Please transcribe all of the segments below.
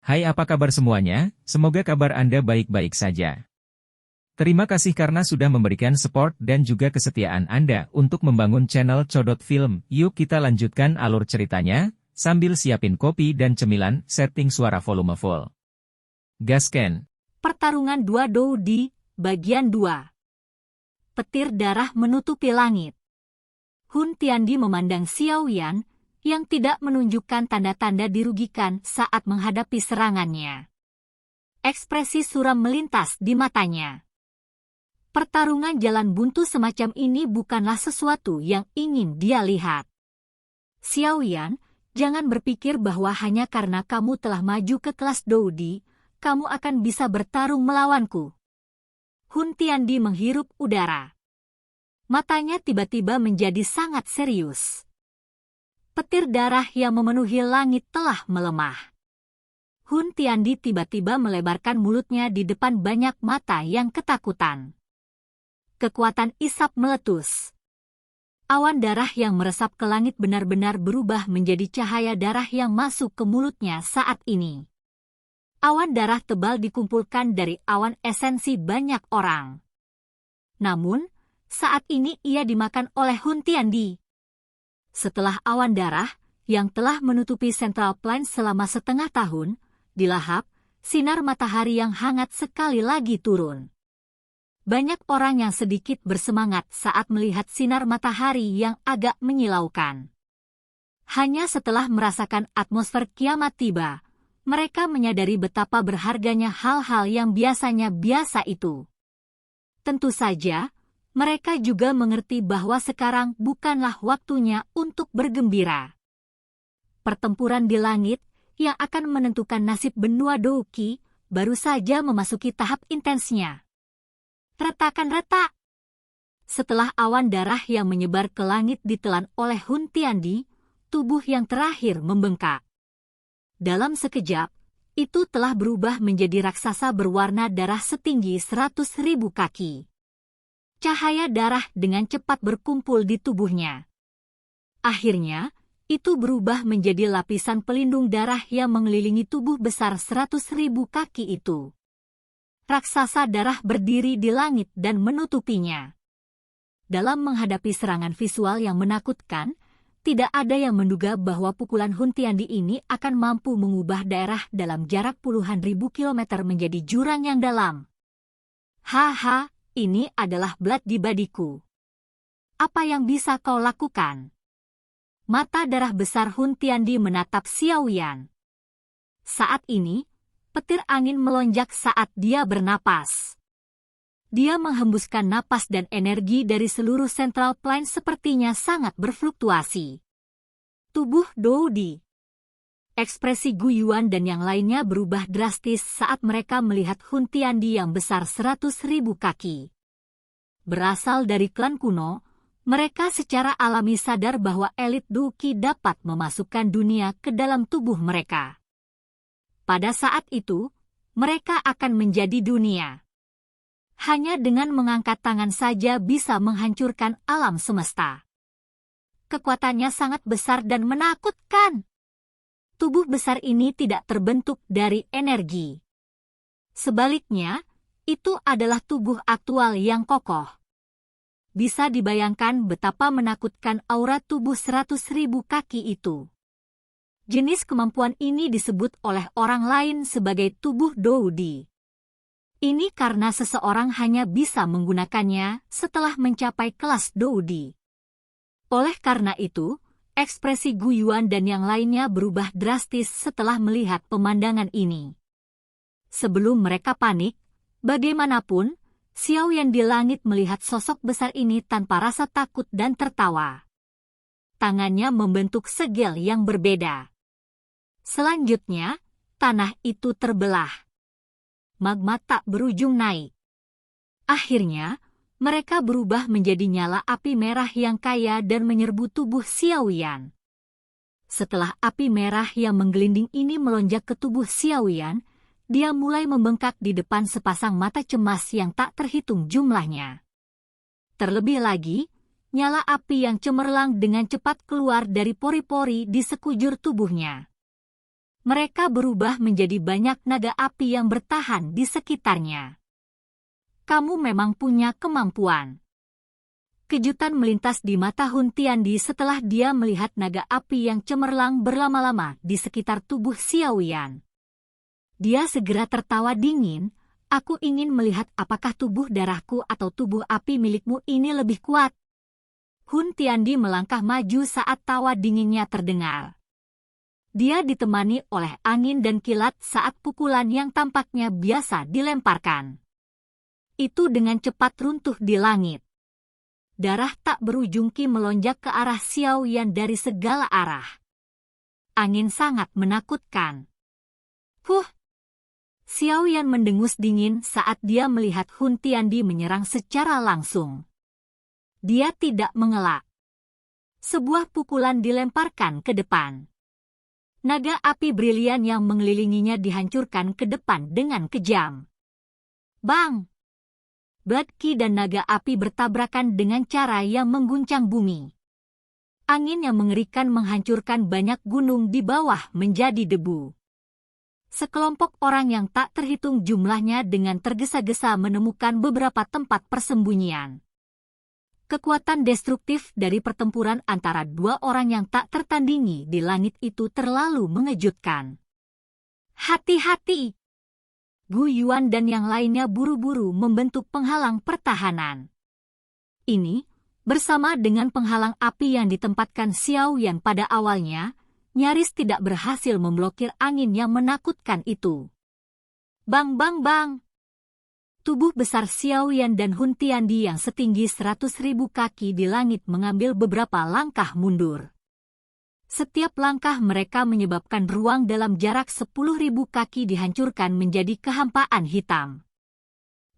Hai, apa kabar semuanya? Semoga kabar Anda baik-baik saja. Terima kasih karena sudah memberikan support dan juga kesetiaan Anda untuk membangun channel Codot Film. Yuk kita lanjutkan alur ceritanya, sambil siapin kopi dan cemilan, setting suara volume full. Gasken. Pertarungan dua Dou Di, bagian 2. Petir darah menutupi langit. Hun Tiandi memandang Xiao Yan, yang tidak menunjukkan tanda-tanda dirugikan saat menghadapi serangannya. Ekspresi suram melintas di matanya. Pertarungan jalan buntu semacam ini bukanlah sesuatu yang ingin dia lihat. Xiao Yan, jangan berpikir bahwa hanya karena kamu telah maju ke kelas Dou Di, kamu akan bisa bertarung melawanku. Hun Tiandi menghirup udara. Matanya tiba-tiba menjadi sangat serius. Petir darah yang memenuhi langit telah melemah. Hun Tiandi tiba-tiba melebarkan mulutnya di depan banyak mata yang ketakutan. Kekuatan isap meletus. Awan darah yang meresap ke langit benar-benar berubah menjadi cahaya darah yang masuk ke mulutnya saat ini. Awan darah tebal dikumpulkan dari awan esensi banyak orang. Namun, saat ini ia dimakan oleh Hun Tiandi. Setelah awan darah, yang telah menutupi Central Plain selama setengah tahun, dilahap, sinar matahari yang hangat sekali lagi turun. Banyak orang yang sedikit bersemangat saat melihat sinar matahari yang agak menyilaukan. Hanya setelah merasakan atmosfer kiamat tiba, mereka menyadari betapa berharganya hal-hal yang biasanya biasa itu. Tentu saja, mereka juga mengerti bahwa sekarang bukanlah waktunya untuk bergembira. Pertempuran di langit yang akan menentukan nasib benua Douqi baru saja memasuki tahap intensnya. Retakan retak. Setelah awan darah yang menyebar ke langit ditelan oleh Hun Tiandi, tubuh yang terakhir membengkak. Dalam sekejap, itu telah berubah menjadi raksasa berwarna darah setinggi 100.000 kaki. Cahaya darah dengan cepat berkumpul di tubuhnya. Akhirnya, itu berubah menjadi lapisan pelindung darah yang mengelilingi tubuh besar 100.000 kaki itu. Raksasa darah berdiri di langit dan menutupinya. Dalam menghadapi serangan visual yang menakutkan, tidak ada yang menduga bahwa pukulan Hun Tiandi ini akan mampu mengubah daerah dalam jarak puluhan ribu kilometer menjadi jurang yang dalam. Haha, ini adalah Blood di badiku. Apa yang bisa kau lakukan? Mata darah besar Hun Tiandi menatap Xiao Yan. Saat ini, petir angin melonjak saat dia bernapas. Dia menghembuskan napas dan energi dari seluruh Central Plain sepertinya sangat berfluktuasi. Tubuh Dou Di. Ekspresi Gu Yuan dan yang lainnya berubah drastis saat mereka melihat Hun Tiandi yang besar 100.000 kaki. Berasal dari klan kuno, mereka secara alami sadar bahwa elit Douqi dapat memasukkan dunia ke dalam tubuh mereka. Pada saat itu, mereka akan menjadi dunia. Hanya dengan mengangkat tangan saja bisa menghancurkan alam semesta. Kekuatannya sangat besar dan menakutkan. Tubuh besar ini tidak terbentuk dari energi. Sebaliknya, itu adalah tubuh aktual yang kokoh. Bisa dibayangkan betapa menakutkan aura tubuh 100.000 kaki itu. Jenis kemampuan ini disebut oleh orang lain sebagai tubuh Dou Di. Ini karena seseorang hanya bisa menggunakannya setelah mencapai kelas Dou Di. Oleh karena itu, ekspresi Gu Yuan dan yang lainnya berubah drastis setelah melihat pemandangan ini. Sebelum mereka panik, bagaimanapun, Xiao Yan di langit melihat sosok besar ini tanpa rasa takut dan tertawa. Tangannya membentuk segel yang berbeda. Selanjutnya, tanah itu terbelah. Magma tak berujung naik. Akhirnya, mereka berubah menjadi nyala api merah yang kaya dan menyerbu tubuh Xiao Yan. Setelah api merah yang menggelinding ini melonjak ke tubuh Xiao Yan, dia mulai membengkak di depan sepasang mata cemas yang tak terhitung jumlahnya. Terlebih lagi, nyala api yang cemerlang dengan cepat keluar dari pori-pori di sekujur tubuhnya. mereka berubah menjadi banyak naga api yang bertahan di sekitarnya. Kamu memang punya kemampuan. Kejutan melintas di mata Hun Tiandi setelah dia melihat naga api yang cemerlang berlama-lama di sekitar tubuh Xiao Yan. Dia segera tertawa dingin. Aku ingin melihat apakah tubuh darahku atau tubuh api milikmu ini lebih kuat. Hun Tiandi melangkah maju saat tawa dinginnya terdengar. Dia ditemani oleh angin dan kilat saat pukulan yang tampaknya biasa dilemparkan. Itu dengan cepat runtuh di langit. Darah tak berujung Ki melonjak ke arah Xiao Yan dari segala arah. Angin sangat menakutkan. Xiao Yan mendengus dingin saat dia melihat Hun Tiandi menyerang secara langsung. Dia tidak mengelak. Sebuah pukulan dilemparkan ke depan. Naga api brilian yang mengelilinginya dihancurkan ke depan dengan kejam. Bang! Blood Ki dan naga api bertabrakan dengan cara yang mengguncang bumi. Angin yang mengerikan menghancurkan banyak gunung di bawah menjadi debu. Sekelompok orang yang tak terhitung jumlahnya dengan tergesa-gesa menemukan beberapa tempat persembunyian. Kekuatan destruktif dari pertempuran antara dua orang yang tak tertandingi di langit itu terlalu mengejutkan. Hati-hati! Gu Yuan dan yang lainnya buru-buru membentuk penghalang pertahanan. Ini, bersama dengan penghalang api yang ditempatkan Xiao Yan pada awalnya, nyaris tidak berhasil memblokir angin yang menakutkan itu. Bang bang bang! Tubuh besar Xiao Yan dan Hun Tiandi yang setinggi 100.000 kaki di langit mengambil beberapa langkah mundur. Setiap langkah mereka menyebabkan ruang dalam jarak 10.000 kaki dihancurkan menjadi kehampaan hitam.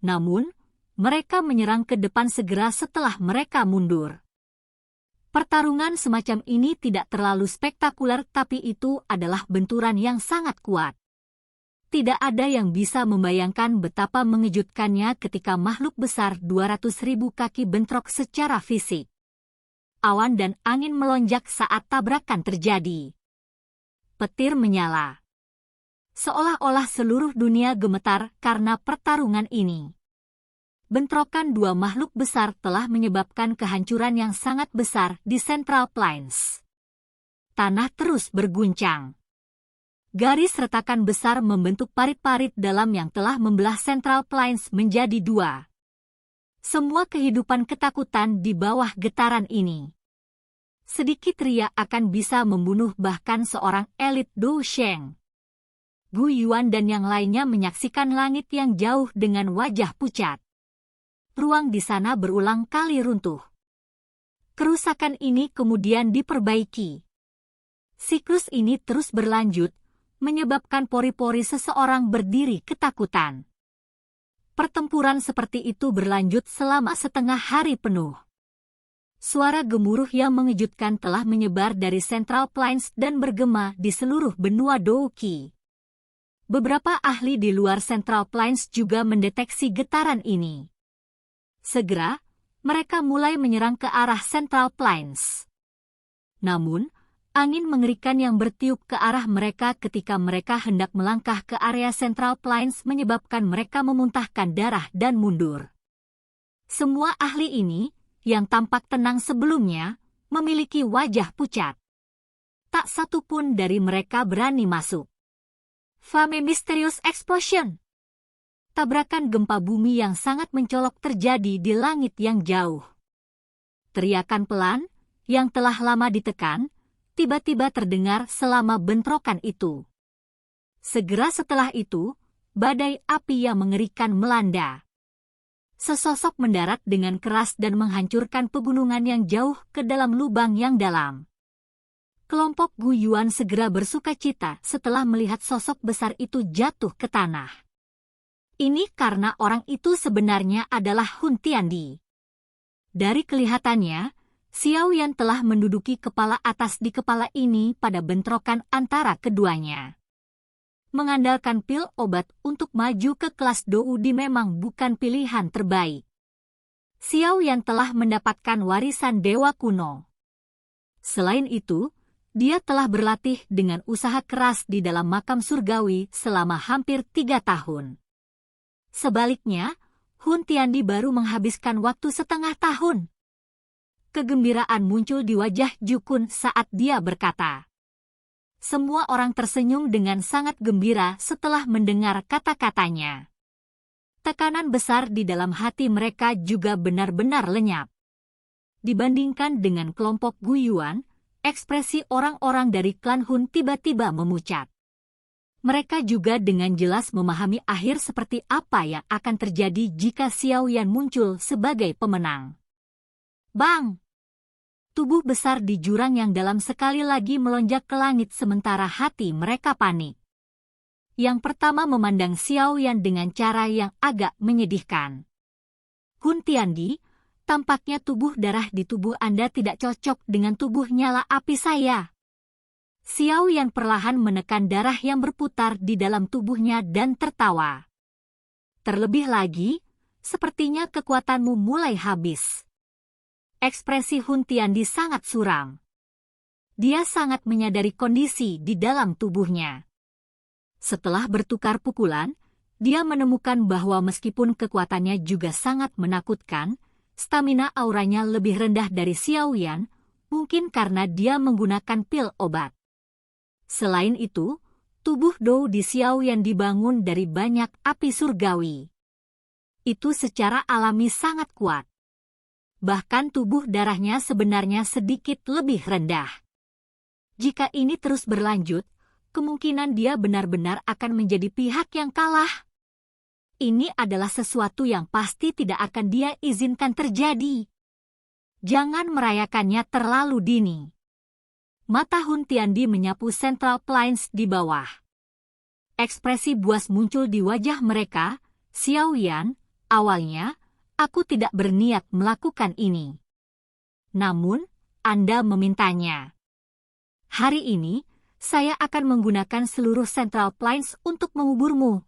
Namun, mereka menyerang ke depan segera setelah mereka mundur. Pertarungan semacam ini tidak terlalu spektakuler, tapi itu adalah benturan yang sangat kuat. Tidak ada yang bisa membayangkan betapa mengejutkannya ketika makhluk besar 200.000 kaki bentrok secara fisik. Awan dan angin melonjak saat tabrakan terjadi. Petir menyala. Seolah-olah seluruh dunia gemetar karena pertarungan ini. Bentrokan dua makhluk besar telah menyebabkan kehancuran yang sangat besar di Central Plains. Tanah terus berguncang. Garis retakan besar membentuk parit-parit dalam yang telah membelah Central Plains menjadi dua. Semua kehidupan ketakutan di bawah getaran ini. Sedikit riak akan bisa membunuh bahkan seorang elit Dou Sheng. Gu Yuan dan yang lainnya menyaksikan langit yang jauh dengan wajah pucat. Ruang di sana berulang kali runtuh. Kerusakan ini kemudian diperbaiki. Siklus ini terus berlanjut, menyebabkan pori-pori seseorang berdiri ketakutan. Pertempuran seperti itu berlanjut selama setengah hari penuh. Suara gemuruh yang mengejutkan telah menyebar dari Central Plains dan bergema di seluruh benua Douqi. Beberapa ahli di luar Central Plains juga mendeteksi getaran ini. Segera, mereka mulai menyerang ke arah Central Plains. Namun, angin mengerikan yang bertiup ke arah mereka ketika mereka hendak melangkah ke area Central Plains menyebabkan mereka memuntahkan darah dan mundur. Semua ahli ini, yang tampak tenang sebelumnya, memiliki wajah pucat. Tak satu pun dari mereka berani masuk. Fame Mysterious Explosion. Tabrakan gempa bumi yang sangat mencolok terjadi di langit yang jauh. Teriakan pelan, yang telah lama ditekan, tiba-tiba terdengar selama bentrokan itu. Segera setelah itu, badai api yang mengerikan melanda. Sesosok mendarat dengan keras dan menghancurkan pegunungan yang jauh ke dalam lubang yang dalam. Kelompok Gu Yuan segera bersukacita setelah melihat sosok besar itu jatuh ke tanah. Ini karena orang itu sebenarnya adalah Hun Tiandi. Dari kelihatannya, Xiao Yan telah menduduki kepala atas di kepala ini pada bentrokan antara keduanya. Mengandalkan pil obat untuk maju ke kelas Doudi memang bukan pilihan terbaik. Xiao Yan telah mendapatkan warisan dewa kuno. Selain itu, Dia telah berlatih dengan usaha keras di dalam makam surgawi selama hampir 3 tahun. Sebaliknya, Hun Tiandi baru menghabiskan waktu setengah tahun. Kegembiraan muncul di wajah Jukun saat dia berkata. Semua orang tersenyum dengan sangat gembira setelah mendengar kata-katanya. Tekanan besar di dalam hati mereka juga benar-benar lenyap. Dibandingkan dengan kelompok Gu Yuan, ekspresi orang-orang dari klan Hun tiba-tiba memucat. Mereka juga dengan jelas memahami akhir seperti apa yang akan terjadi jika Xiao Yan muncul sebagai pemenang. Bang! Tubuh besar di jurang yang dalam sekali lagi melonjak ke langit sementara hati mereka panik. Yang pertama memandang Xiao Yan dengan cara yang agak menyedihkan. Hun Tiandi, tampaknya tubuh darah di tubuh Anda tidak cocok dengan tubuh nyala api saya. Xiao Yan perlahan menekan darah yang berputar di dalam tubuhnya dan tertawa. Terlebih lagi, sepertinya kekuatanmu mulai habis. Ekspresi Hun Tiandi sangat suram. Dia sangat menyadari kondisi di dalam tubuhnya. Setelah bertukar pukulan, dia menemukan bahwa meskipun kekuatannya juga sangat menakutkan, stamina auranya lebih rendah dari Xiao Yan, mungkin karena dia menggunakan pil obat. Selain itu, tubuh Dou di Xiao Yan dibangun dari banyak api surgawi. Itu secara alami sangat kuat. Bahkan tubuh darahnya sebenarnya sedikit lebih rendah. Jika ini terus berlanjut, kemungkinan dia benar-benar akan menjadi pihak yang kalah. Ini adalah sesuatu yang pasti tidak akan dia izinkan terjadi. Jangan merayakannya terlalu dini. Mata Hun Tiandi menyapu Central Plains di bawah. Ekspresi buas muncul di wajah mereka. Xiao Yan, awalnya, aku tidak berniat melakukan ini. Namun, Anda memintanya. Hari ini, saya akan menggunakan seluruh Central Plains untuk menguburmu.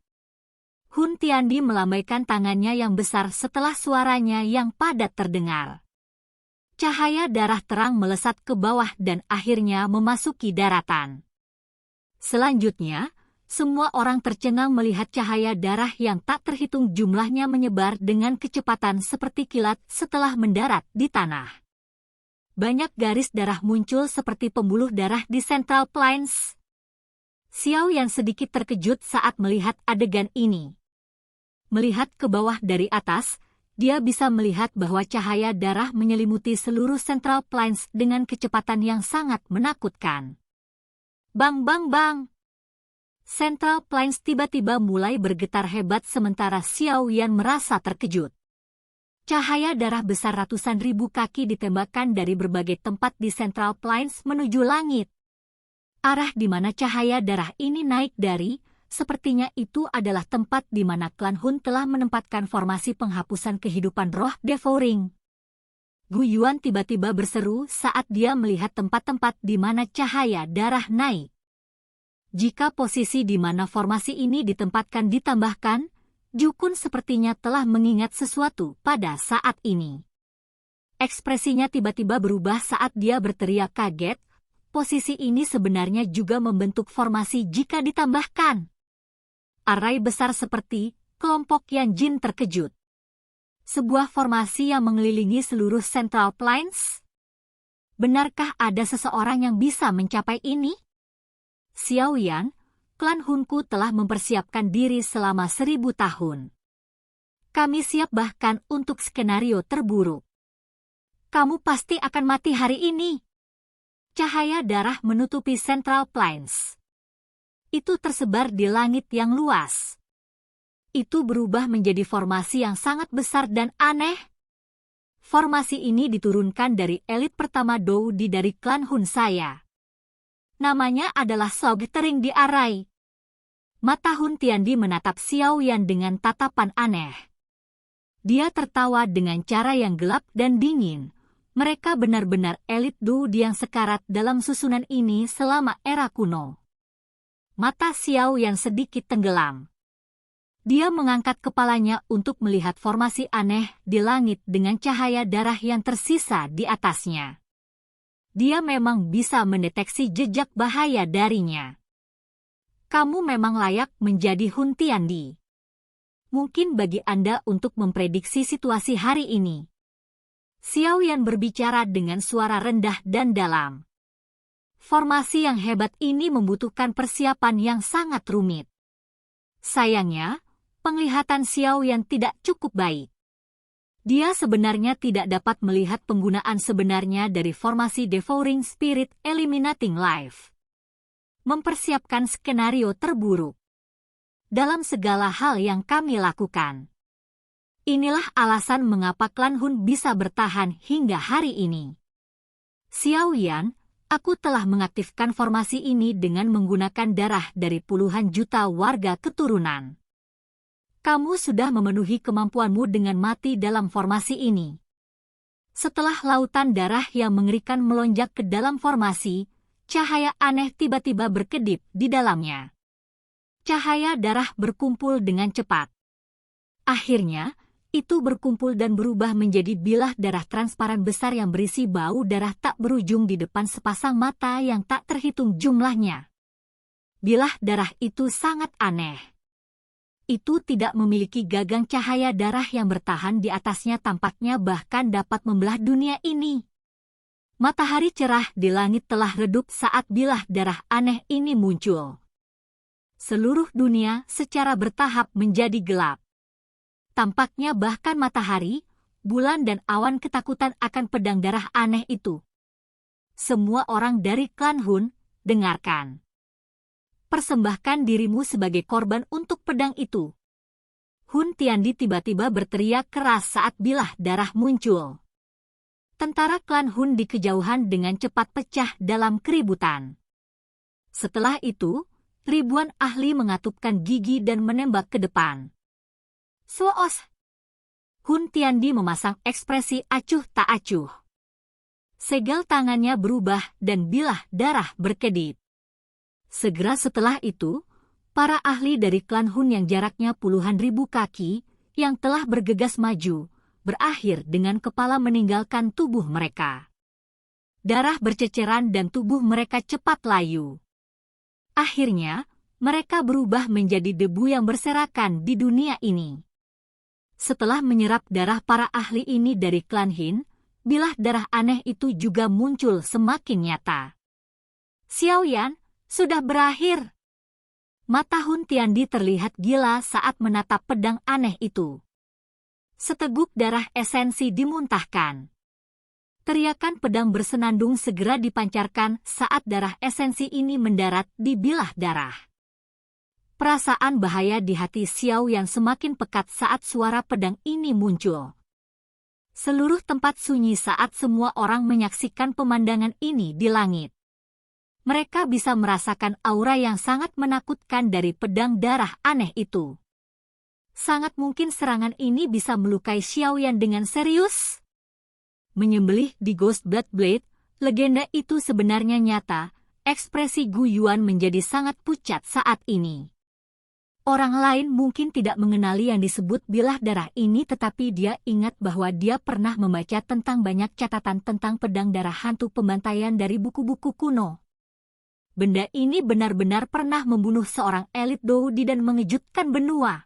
Hun Tiandi melambaikan tangannya yang besar setelah suaranya yang padat terdengar. Cahaya darah terang melesat ke bawah dan akhirnya memasuki daratan. Selanjutnya, semua orang tercengang melihat cahaya darah yang tak terhitung jumlahnya menyebar dengan kecepatan seperti kilat setelah mendarat di tanah. Banyak garis darah muncul seperti pembuluh darah di Central Plains. Xiao Yan sedikit terkejut saat melihat adegan ini. Melihat ke bawah dari atas, dia bisa melihat bahwa cahaya darah menyelimuti seluruh Central Plains dengan kecepatan yang sangat menakutkan. Bang bang bang! Central Plains tiba-tiba mulai bergetar hebat sementara Xiao Yan merasa terkejut. Cahaya darah besar ratusan ribu kaki ditembakkan dari berbagai tempat di Central Plains menuju langit. Arah di mana cahaya darah ini naik dari, sepertinya itu adalah tempat di mana klan Hun telah menempatkan formasi penghapusan kehidupan roh Devouring. Gu Yuan tiba-tiba berseru saat dia melihat tempat-tempat di mana cahaya darah naik. Jika posisi di mana formasi ini ditempatkan ditambahkan, Jukun sepertinya telah mengingat sesuatu pada saat ini. Ekspresinya tiba-tiba berubah saat dia berteriak kaget. Posisi ini sebenarnya juga membentuk formasi jika ditambahkan. Arai besar seperti kelompok Yan Jin terkejut. Sebuah formasi yang mengelilingi seluruh Central Plains? Benarkah ada seseorang yang bisa mencapai ini? Xiao Yan, klan Hunku telah mempersiapkan diri selama 1000 tahun. Kami siap bahkan untuk skenario terburuk. Kamu pasti akan mati hari ini. Cahaya darah menutupi Central Plains. Itu tersebar di langit yang luas. Itu berubah menjadi formasi yang sangat besar dan aneh. Formasi ini diturunkan dari elit pertama Dou di dari klan Hun saya. Namanya adalah Sog Tering di Arai. Mata Hun Tiandi menatap Xiao Yan dengan tatapan aneh. Dia tertawa dengan cara yang gelap dan dingin. Mereka benar-benar elit Dou yang sekarat dalam susunan ini selama era kuno. Mata Xiao Yan sedikit tenggelam. Dia mengangkat kepalanya untuk melihat formasi aneh di langit dengan cahaya darah yang tersisa di atasnya. dia memang bisa mendeteksi jejak bahaya darinya. Kamu memang layak menjadi Hun Tiandi. Mungkin bagi Anda untuk memprediksi situasi hari ini. Xiao Yan berbicara dengan suara rendah dan dalam. Formasi yang hebat ini membutuhkan persiapan yang sangat rumit. Sayangnya, penglihatan Xiao Yan tidak cukup baik. Dia sebenarnya tidak dapat melihat penggunaan sebenarnya dari formasi Devouring Spirit Eliminating Life. Mempersiapkan skenario terburuk. Dalam segala hal yang kami lakukan. Inilah alasan mengapa klan Hun bisa bertahan hingga hari ini. Xiao Yan, aku telah mengaktifkan formasi ini dengan menggunakan darah dari puluhan juta warga keturunan. Kamu sudah memenuhi kemampuanmu dengan mati dalam formasi ini. Setelah lautan darah yang mengerikan melonjak ke dalam formasi, cahaya aneh tiba-tiba berkedip di dalamnya. Cahaya darah berkumpul dengan cepat. Akhirnya, itu berkumpul dan berubah menjadi bilah darah transparan besar yang berisi bau darah tak berujung di depan sepasang mata yang tak terhitung jumlahnya. Bilah darah itu sangat aneh. Itu tidak memiliki gagang cahaya darah yang bertahan di atasnya, tampaknya bahkan dapat membelah dunia ini. Matahari cerah di langit telah redup saat bilah darah aneh ini muncul. Seluruh dunia secara bertahap menjadi gelap. Tampaknya bahkan matahari, bulan dan awan ketakutan akan pedang darah aneh itu. Semua orang dari klan Hun, dengarkan. Persembahkan dirimu sebagai korban untuk pedang itu. Hun Tiandi tiba-tiba berteriak keras saat bilah darah muncul. Tentara klan Hun di kejauhan dengan cepat pecah dalam keributan. Setelah itu, ribuan ahli mengatupkan gigi dan menembak ke depan. Soos. Hun Tiandi memasang ekspresi acuh tak acuh. Segel tangannya berubah dan bilah darah berkedip. Segera setelah itu, para ahli dari klan Hun yang jaraknya puluhan ribu kaki, yang telah bergegas maju, berakhir dengan kepala meninggalkan tubuh mereka. Darah berceceran dan tubuh mereka cepat layu. Akhirnya, mereka berubah menjadi debu yang berserakan di dunia ini. Setelah menyerap darah para ahli ini dari klan Hin, bilah darah aneh itu juga muncul semakin nyata. Xiao Yan, sudah berakhir. Mata Hun Tiandi terlihat gila saat menatap pedang aneh itu. Seteguk darah esensi dimuntahkan. Teriakan pedang bersenandung segera dipancarkan saat darah esensi ini mendarat di bilah darah. Perasaan bahaya di hati Xiao Yan semakin pekat saat suara pedang ini muncul. Seluruh tempat sunyi saat semua orang menyaksikan pemandangan ini di langit. Mereka bisa merasakan aura yang sangat menakutkan dari pedang darah aneh itu. Sangat mungkin serangan ini bisa melukai Xiao Yan dengan serius. Menyembelih di Ghost Blood Blade, legenda itu sebenarnya nyata. Ekspresi Gu Yuan menjadi sangat pucat saat ini. Orang lain mungkin tidak mengenali yang disebut bilah darah ini, tetapi dia ingat bahwa dia pernah membaca tentang banyak catatan tentang pedang darah hantu pembantaian dari buku-buku kuno. Benda ini benar-benar pernah membunuh seorang elit Doudi dan mengejutkan benua.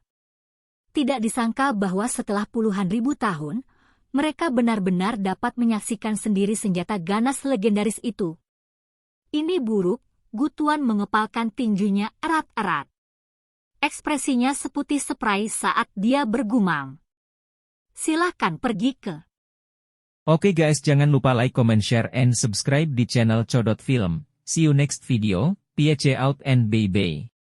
Tidak disangka bahwa setelah puluhan ribu tahun, mereka benar-benar dapat menyaksikan sendiri senjata ganas legendaris itu. Ini buruk, Gu Tuan mengepalkan tinjunya erat-erat. Ekspresinya seputih seprai saat dia bergumam. Silahkan pergi ke. Oke guys, jangan lupa like, comment, share, and subscribe di channel Codot Film. See you next video, peace out and bye-bye.